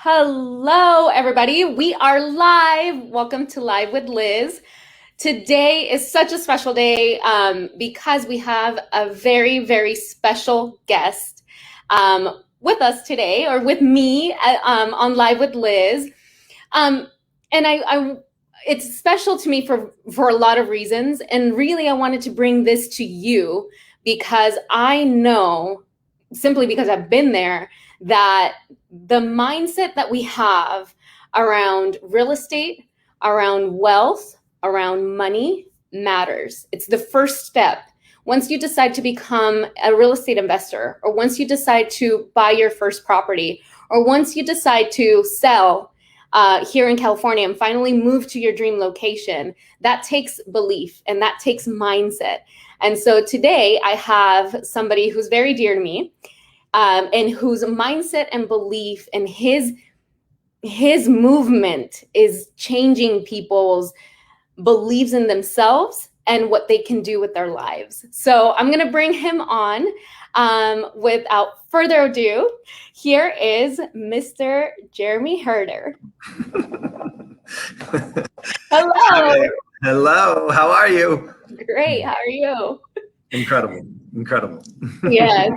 Hello, everybody. We are live. Welcome to Live with Liz. Today is such a special day because we have a very, very special guest with us today, or with me on Live with Liz. Um, and it's special to me for a lot of reasons. And really, I wanted to bring this to you because I know, simply because I've been there, that the mindset that we have around real estate, around wealth, around money matters. It's the first step. Once you decide to become a real estate investor, or once you decide to buy your first property, or once you decide to sell here in California and finally move to your dream location, that takes belief and that takes mindset. And so today I have somebody who's very dear to me, and whose mindset and belief and his movement is changing people's beliefs in themselves and what they can do with their lives. So I'm going to bring him on. Without further ado, here is Mr. Jeremy Herder. Hello. Hi. Hello. How are you? Great. How are you? Incredible. Yes.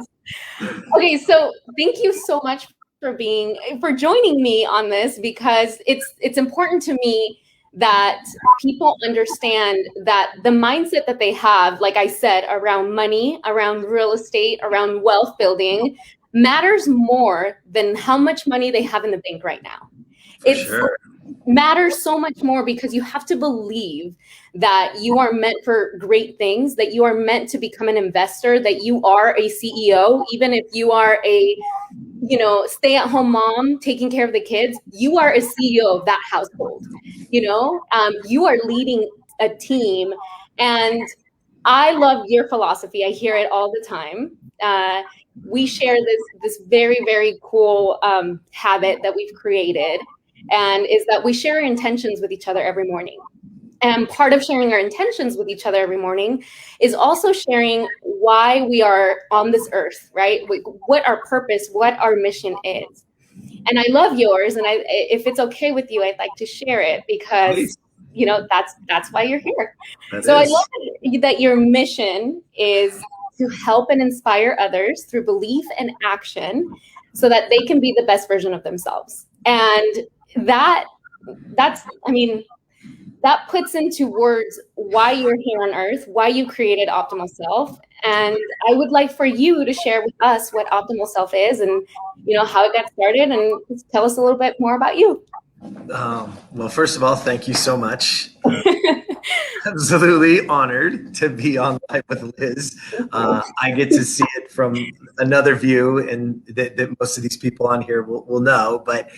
Okay, so thank you so much for joining me on this, because it's important to me that people understand that the mindset that they have, like I said, around money, around real estate, around wealth building, matters more than how much money they have in the bank right now. It matters so much more because you have to believe that you are meant for great things, that you are meant to become an investor, that you are a CEO, even if you are a stay-at-home mom taking care of the kids, you are a CEO of that household. You are leading a team, and I love your philosophy. I hear it all the time. We share this very, very cool habit that we've created, and is that we share our intentions with each other every morning. And part of sharing our intentions with each other every morning is also sharing why we are on this earth, right? What our purpose, what our mission is. And I love yours. And if it's okay with you, I'd like to share it because, that's why you're here. I love that your mission is to help and inspire others through belief and action so that they can be the best version of themselves. And that puts into words why you're here on earth, why you created Optimal Self. And I would like for you to share with us what Optimal Self is, and how it got started, and tell us a little bit more about you. Well, first of all, thank you so much. Absolutely honored to be on Live with Liz. I get to see it from another view, and that most of these people on here will know. But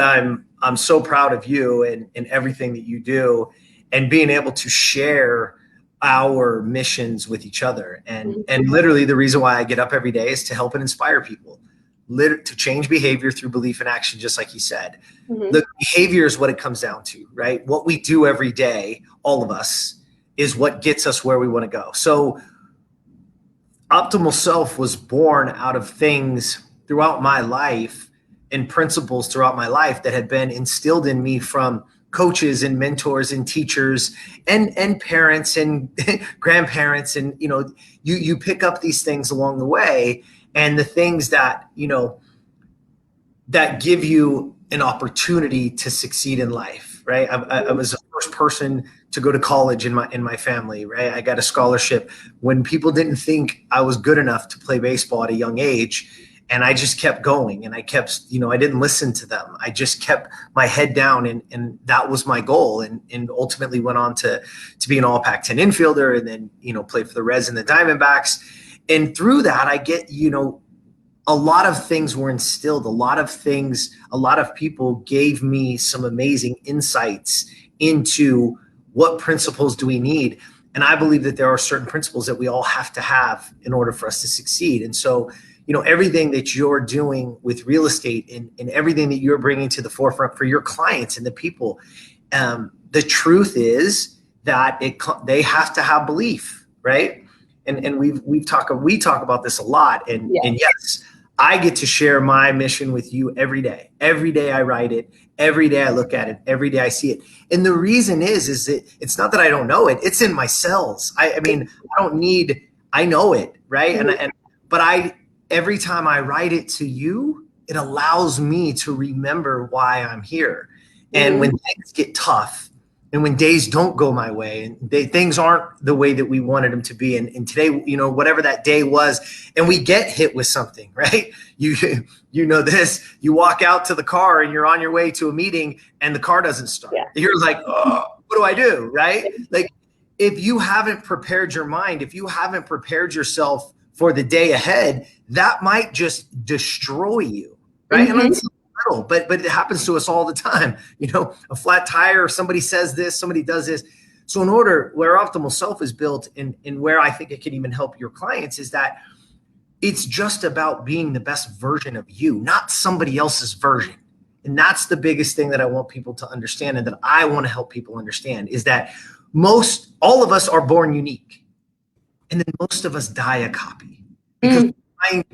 I'm so proud of you and everything that you do, and being able to share our missions with each other. And literally the reason why I get up every day is to help and inspire people, to change behavior through belief and action, just like you said. The behavior is what it comes down to, right? What we do every day, all of us, is what gets us where we want to go. So Optimal Self was born out of things throughout my life and principles throughout my life that had been instilled in me from coaches and mentors and teachers and parents and grandparents. And, you pick up these things along the way, and the things that, that give you an opportunity to succeed in life, right? I was the first person to go to college in my family, right? I got a scholarship when people didn't think I was good enough to play baseball at a young age. And I just kept going, and I kept, I didn't listen to them. I just kept my head down, and that was my goal. And ultimately went on to be an all Pac-10 infielder, and then, play for the Reds and the Diamondbacks. And through that, I get, a lot of things were instilled, a lot of people gave me some amazing insights into what principles do we need. And I believe that there are certain principles that we all have to have in order for us to succeed. And so, everything that you're doing with real estate and everything that you're bringing to the forefront for your clients and the people, the truth is that they have to have belief, right? And we talk about this a lot. And yes, I get to share my mission with you every day. Every day I write it. Every day I look at it. Every day I see it. And the reason is that it's not that I don't know it. It's in my cells. I mean, I know it, right? But every time I write it to you, it allows me to remember why I'm here. And when things get tough, and when days don't go my way, and things aren't the way that we wanted them to be, and today, you know, whatever that day was, and we get hit with something, right? You know this. You walk out to the car and you're on your way to a meeting, and the car doesn't start. Yeah. You're like, oh, what do I do, right? Like, if you haven't prepared your mind, if you haven't prepared yourself for the day ahead, that might just destroy you, right? And but it happens to us all the time. You know, a flat tire, somebody says this, somebody does this. So where Optimal Self is built, and where I think it can even help your clients, is that it's just about being the best version of you, not somebody else's version. And that's the biggest thing that I want people to understand, and that I want to help people understand, is that all of us are born unique. And then most of us die a copy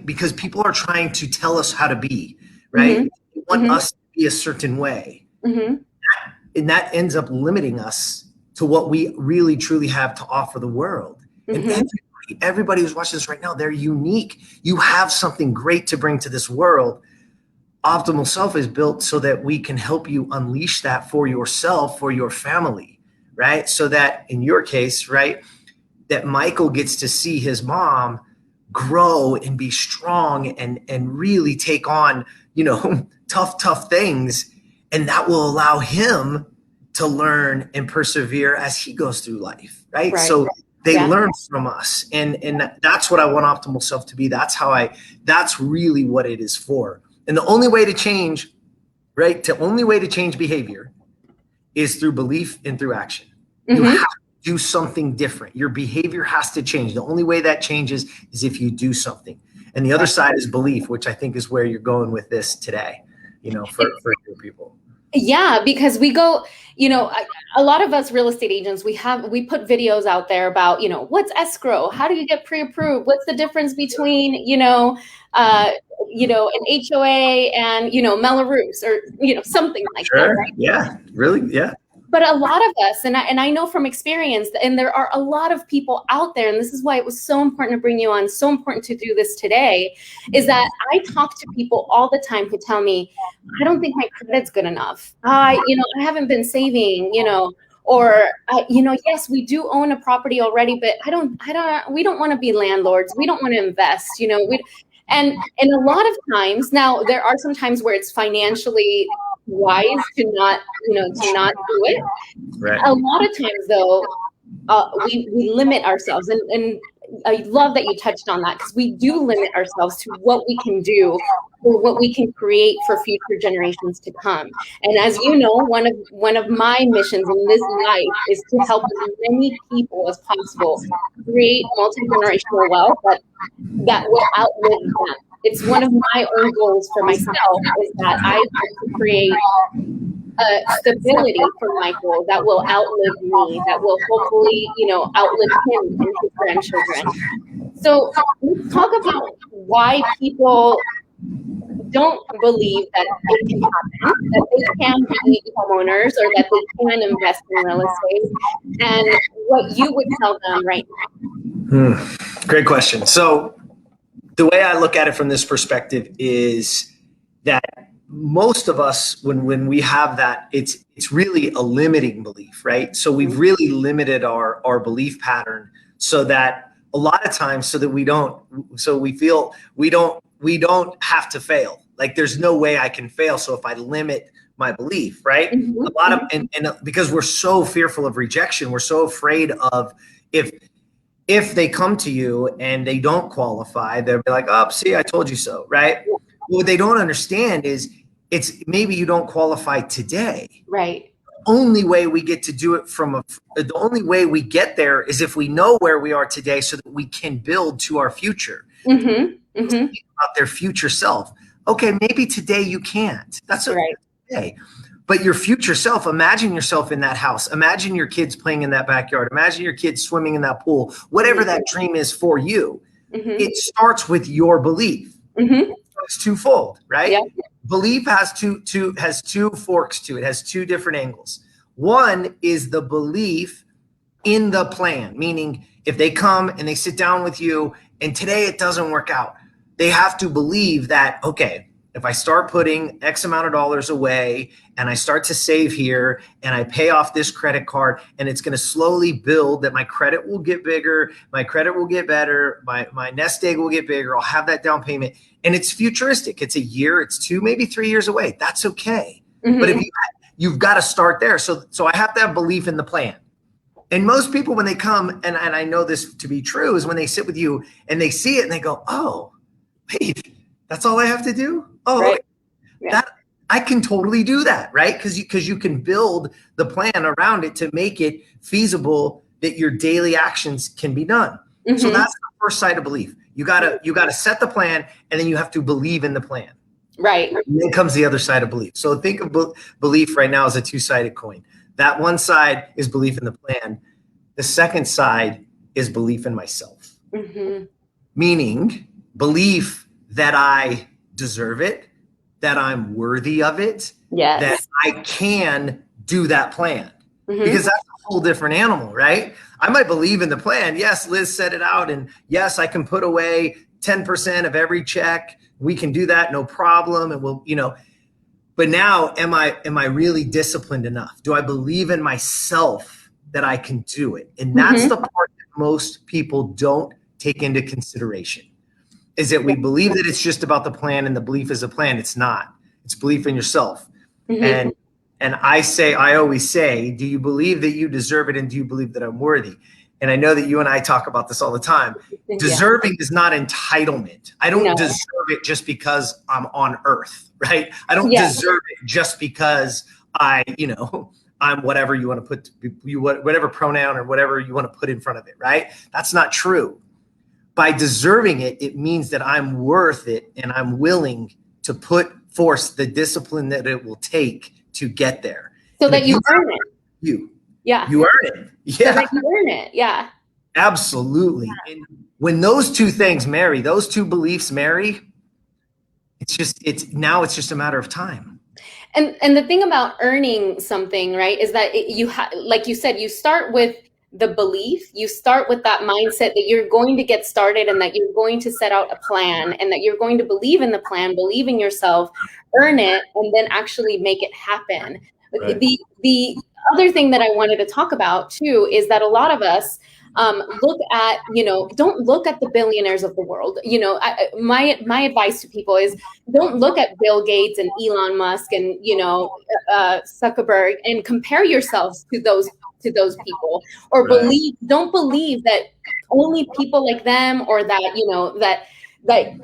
because people are trying to tell us how to be, right? They want us to be a certain way. And that ends up limiting us to what we really truly have to offer the world. And everybody who's watching this right now, they're unique. You have something great to bring to this world. Optimal Self is built so that we can help you unleash that for yourself, for your family, right? So that in your case, right, that Michael gets to see his mom grow and be strong and really take on, you know, tough things. And that will allow him to learn and persevere as he goes through life, right? So they learn from us. And that's what I want Optimal Self to be. That's really what it is for. And the only way to change, right? The only way to change behavior is through belief and through action. You have to do something different. Your behavior has to change. The only way that changes is if you do something. And the other side is belief, which I think is where you're going with this today, you know, for your people. Yeah, because we go, you know, a lot of us real estate agents, we put videos out there about, you know, what's escrow? How do you get pre-approved? What's the difference between, you know, an HOA and, you know, Melrose, or, you know, something like that. Right? Yeah, really. Yeah. But a lot of us, and I know from experience, and there are a lot of people out there, and this is why it was so important to bring you on, so important to do this today, is that I talk to people all the time who tell me, I don't think my credit's good enough. I haven't been saving, you know, or, yes, we do own a property already, but we don't want to be landlords. We don't want to invest, you know, and a lot of times, now there are some times where it's financially wise to not do it. Right. A lot of times though, we limit ourselves, and I love that you touched on that, because we do limit ourselves to what we can do or what we can create for future generations to come. And as you know, one of my missions in this life is to help as many people as possible create multi-generational wealth that will outlive them. It's one of my own goals for myself, is that I want to create stability for Michael that will outlive me, that will hopefully, you know, outlive him and his grandchildren. So let's talk about why people don't believe that it can happen, that they can be homeowners, or that they can invest in real estate, and what you would tell them right now. Great question. So the way I look at it from this perspective is that most of us, when we have that, it's really a limiting belief, right? So we've really limited our belief pattern, so that a lot of times, so we feel we don't have to fail. Like, there's no way I can fail. So if I limit my belief, right? A lot of, and because we're so fearful of rejection, we're so afraid of, if they come to you and they don't qualify, they'll be like, oh, see, I told you so, right? What they don't understand is, it's maybe you don't qualify today. Right. The only way we get to do it the only way we get there is if we know where we are today, so that we can build to our future. About their future self. Okay, maybe today you can't. That's okay. But your future self, imagine yourself in that house. Imagine your kids playing in that backyard. Imagine your kids swimming in that pool. Whatever that dream is for you, it starts with your belief. is twofold, right? Yeah. Belief has two forks to it, has two different angles. One is the belief in the plan, meaning if they come and they sit down with you and today it doesn't work out, they have to believe that, okay, if I start putting X amount of dollars away and I start to save here and I pay off this credit card and it's going to slowly build, that my credit will get bigger, my credit will get better, my nest egg will get bigger, I'll have that down payment. And it's futuristic. It's a year, it's 2, maybe 3 years away. That's okay. Mm-hmm. But if you've got to start there. So I have to have belief in the plan. And most people, when they come, and I know this to be true, is when they sit with you and they see it and they go, oh, wait, that's all I have to do? Oh, right. Yeah. That I can totally do that, right? Because you can build the plan around it to make it feasible that your daily actions can be done. Mm-hmm. So that's the first side of belief. You gotta set the plan, and then you have to believe in the plan. Right. And then comes the other side of belief. So think of belief right now as a two-sided coin. That one side is belief in the plan. The second side is belief in myself. Mm-hmm. Meaning belief that I deserve it, that I'm worthy of it, yes, that I can do that plan. Mm-hmm. Because that's a whole different animal, right? I might believe in the plan. Yes, Liz set it out. And yes, I can put away 10% of every check. We can do that, no problem. And we'll, but now am I really disciplined enough? Do I believe in myself that I can do it? And that's mm-hmm. the part that most people don't take into consideration, is that we believe that it's just about the plan and the belief is a plan. It's not. It's belief in yourself. Mm-hmm. And I always say, do you believe that you deserve it? And do you believe that I'm worthy? And I know that you and I talk about this all the time. Yeah. Deserving is not entitlement. I don't deserve it just because I'm on earth, right? I don't deserve it just because I'm whatever you want to put, whatever pronoun or whatever you want to put in front of it, right? That's not true. By deserving it, it means that I'm worth it and I'm willing to put forth the discipline that it will take to get there. So that you earn it. You earn it. Yeah. So that you earn it. Yeah. Absolutely. Yeah. And when those two things marry, those two beliefs marry, it's just a matter of time. And the thing about earning something, right, is that like you said, you start with the belief, you start with that mindset that you're going to get started and that you're going to set out a plan and that you're going to believe in the plan, believe in yourself, earn it, and then actually make it happen. Right. The other thing that I wanted to talk about too is that a lot of us look at, don't look at the billionaires of the world. My advice to people is don't look at Bill Gates and Elon Musk and, Zuckerberg and compare yourselves to those people, or don't believe that only people like them, or that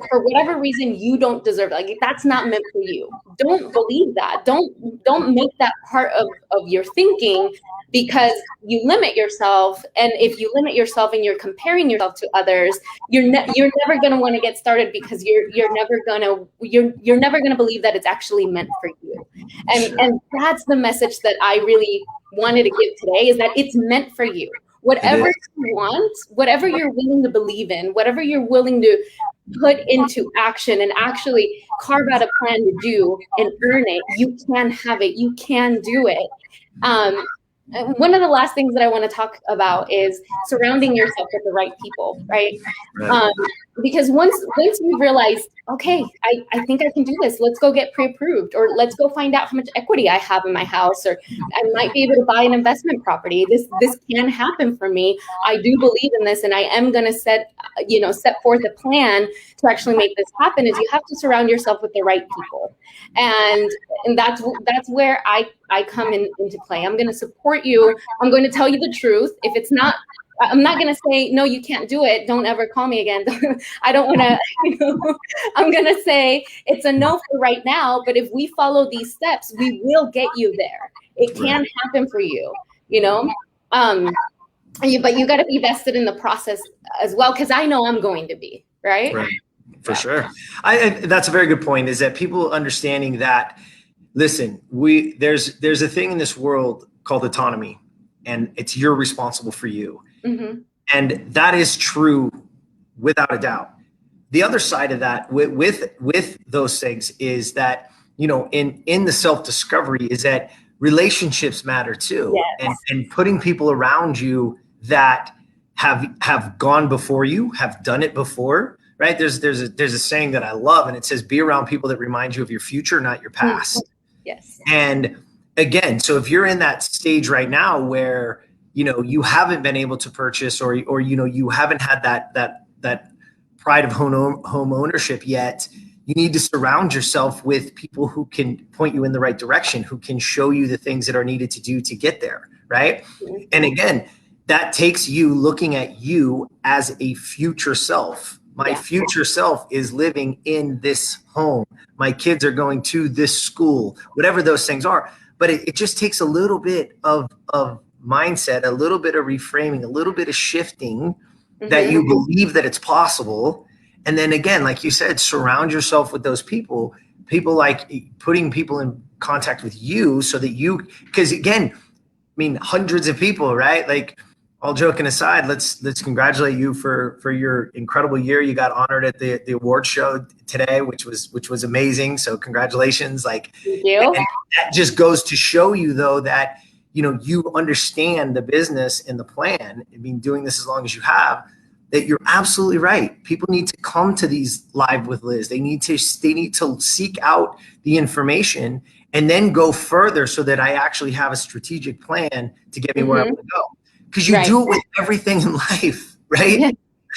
for whatever reason you don't deserve it. Like, that's not meant for you. Don't believe that. Don't make that part of your thinking, because you limit yourself. And if you limit yourself and you're comparing yourself to others, you're never going to want to get started, because you're never going to believe that it's actually meant for you. And that's the message that I really wanted to give today, is that it's meant for you. Whatever you want, whatever you're willing to believe in, whatever you're willing to put into action and actually carve out a plan to do and earn it, you can have it. You can do it. One of the last things that I want to talk about is surrounding yourself with the right people, right? Because once you realize, okay, I think I can do this, let's go get pre-approved, or let's go find out how much equity I have in my house, or I might be able to buy an investment property. This can happen for me. I do believe in this, and I am going to set forth a plan to actually make this happen. Is you have to surround yourself with the right people. And that's where I come into play. I'm going to support you. I'm going to tell you the truth. If it's not, I'm not going to say, no, you can't do it. Don't ever call me again. I don't want to, I'm going to say it's a no for right now. But if we follow these steps, we will get you there. It can happen for you, but you got to be vested in the process as well. Cause I know I'm going to be, right? For sure. That's a very good point, is that people understanding that, listen, there's a thing in this world called autonomy, and you're responsible for you. Mm-hmm. And that is true without a doubt. the other side of that with those things is that, you know, in the self-discovery is that relationships matter too. Yes. And putting people around you that have gone before you, have done it before, right? There's a saying that I love, and it says, be around people that remind you of your future, not your past. Yes. And again, so if you're in that stage right now where, you know, you haven't been able to purchase, or you know, you haven't had that pride of home ownership yet, you need to surround yourself with people who can point you in the right direction, who can show you the things that are needed to do to get there, right? And again, that takes you looking at you as a future self. My future self is living in this home. My kids are going to this school, whatever those things are. But it just takes a little bit of mindset, a little bit of reframing, a little bit of shifting that you believe that it's possible. And then again, like you said, surround yourself with those people like putting people in contact with you so that you, because again, I mean, hundreds of people, right? Like, all joking aside, let's congratulate you for your incredible year. You got honored at the award show today, which was amazing. So congratulations. Like, thank you. And that just goes to show you though that, you know, you understand the business and the plan. I mean, doing this as long as you have, that you're absolutely right. People need to come to these Live with Liz. They need to seek out the information and then go further so that I actually have a strategic plan to get me where I want to go. Because you do it with everything in life, right? Yeah.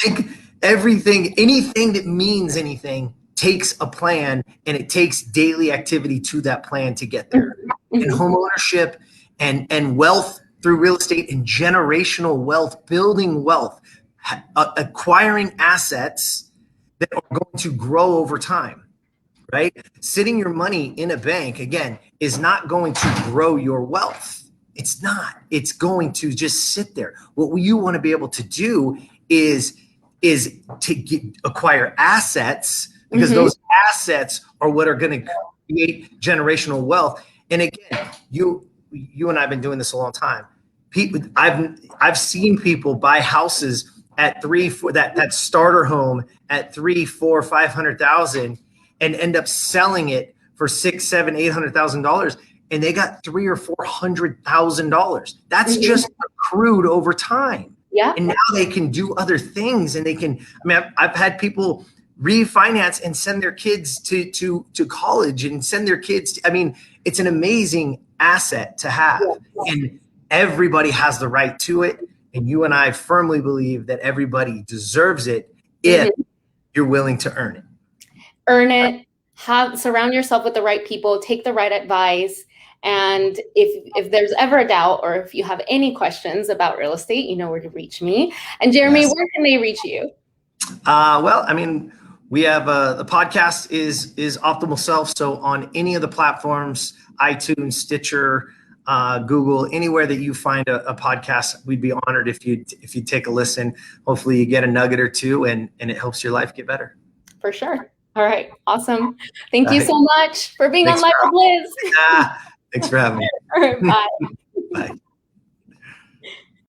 Like everything, anything that means anything takes a plan, and it takes daily activity to that plan to get there. And home ownership and wealth through real estate and generational wealth, building wealth, acquiring assets that are going to grow over time, right? Sitting your money in a bank, again, is not going to grow your wealth. It's not. It's going to just sit there. What you want to be able to do is to acquire assets, because those assets are what are going to create generational wealth. And again, you and I have been doing this a long time. I've seen people buy houses at 3-4, that starter home at 300,000, 400,000, 500,000, and end up selling it for $600,000, $700,000, $800,000. And they got $300,000 or $400,000. That's just accrued over time. Yeah. And now they can do other things, and they can. I mean, I've had people refinance and send their kids to college, and send their kids. I mean, it's an amazing asset to have, and everybody has the right to it. And you and I firmly believe that everybody deserves it if you're willing to earn it. Earn it. Surround yourself with the right people. Take the right advice. And if there's ever a doubt, or if you have any questions about real estate, you know where to reach me. And Jeremy, where can they reach you? Well, I mean, we have the podcast is Optimal Self. So on any of the platforms, iTunes, Stitcher, Google, anywhere that you find a podcast, we'd be honored if you take a listen. Hopefully you get a nugget or two, and it helps your life get better. For sure. All right. Awesome. Thank you so much for being on Live with Liz. Thanks for having me. All right, bye. Bye.